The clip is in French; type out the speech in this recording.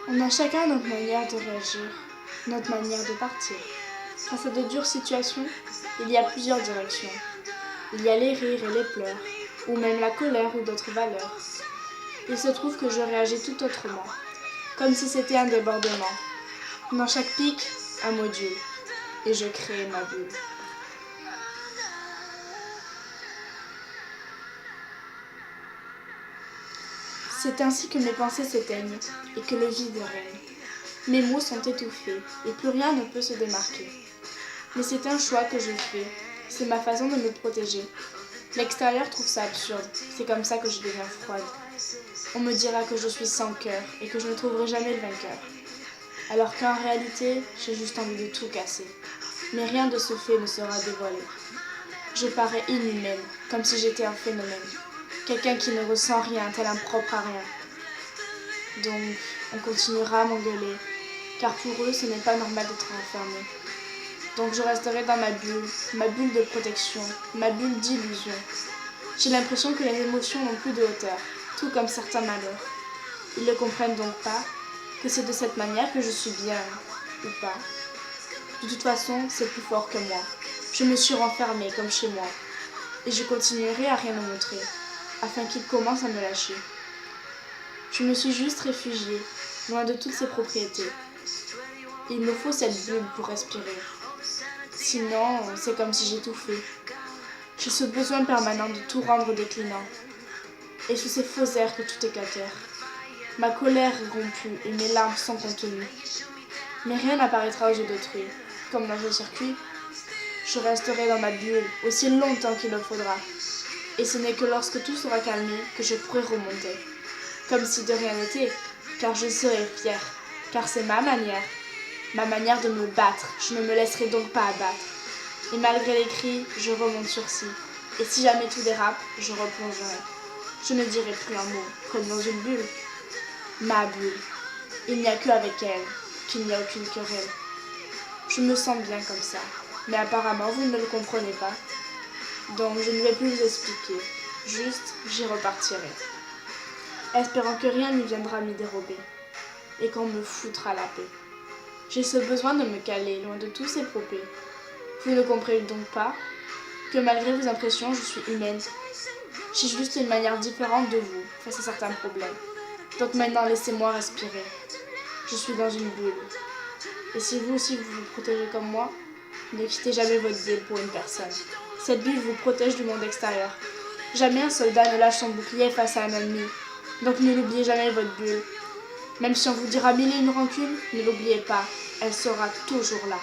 On a chacun notre manière de réagir, notre manière de partir. Face à de dures situations, il y a plusieurs directions. Il y a les rires et les pleurs, ou même la colère ou d'autres valeurs. Il se trouve que je réagis tout autrement, comme si c'était un débordement. Dans chaque pic, un module, et je crée ma bulle. C'est ainsi que mes pensées s'éteignent et que le vide règne. Mes mots sont étouffés et plus rien ne peut se démarquer. Mais c'est un choix que je fais, c'est ma façon de me protéger. L'extérieur trouve ça absurde, c'est comme ça que je deviens froide. On me dira que je suis sans cœur et que je ne trouverai jamais le vainqueur. Alors qu'en réalité, j'ai juste envie de tout casser. Mais rien de ce fait ne sera dévoilé. Je parais inhumaine, comme si j'étais un phénomène. Quelqu'un qui ne ressent rien, tel un propre à rien. Donc, on continuera à m'engueuler, car pour eux, ce n'est pas normal d'être enfermé. Donc je resterai dans ma bulle de protection, ma bulle d'illusion. J'ai l'impression que les émotions n'ont plus de hauteur, tout comme certains malheurs. Ils ne comprennent donc pas que c'est de cette manière que je suis bien, ou pas. De toute façon, c'est plus fort que moi. Je me suis renfermée comme chez moi, et je continuerai à rien me montrer, afin qu'ils commencent à me lâcher. Je me suis juste réfugiée, loin de toutes ces propriétés. Il me faut cette bulle pour respirer. Sinon, c'est comme si j'étouffais. J'ai ce besoin permanent de tout rendre déclinant. Et sous ces faux airs que tout éclatère. Ma colère est rompue et mes larmes sont contenues. Mais rien n'apparaîtra aux yeux d'autrui. Comme dans un circuit, je resterai dans ma bulle aussi longtemps qu'il le faudra. Et ce n'est que lorsque tout sera calmé que je pourrai remonter. Comme si de rien n'était, car je serai fière, car c'est ma manière de me battre. Je ne me laisserai donc pas abattre. Et malgré les cris, je remonte sur ci. Et si jamais tout dérape, je replongerai. Je ne dirai plus un mot, comme dans une bulle. Ma bulle. Il n'y a qu'avec elle qu'il n'y a aucune querelle. Je me sens bien comme ça. Mais apparemment, vous ne le comprenez pas. Donc, je ne vais plus vous expliquer. Juste, j'y repartirai. Espérant que rien n'y viendra m'y dérober. Et qu'on me foutra la paix. J'ai ce besoin de me caler, loin de tous ces propos. Vous ne comprenez donc pas que malgré vos impressions, je suis humaine. J'ai juste une manière différente de vous face à certains problèmes. Donc maintenant, laissez-moi respirer. Je suis dans une bulle. Et si vous aussi vous vous protégez comme moi, ne quittez jamais votre bulle pour une personne. Cette bulle vous protège du monde extérieur. Jamais un soldat ne lâche son bouclier face à un ennemi. Donc ne l'oubliez jamais votre bulle. Même si on vous dira mille et une rancunes, ne l'oubliez pas, elle sera toujours là.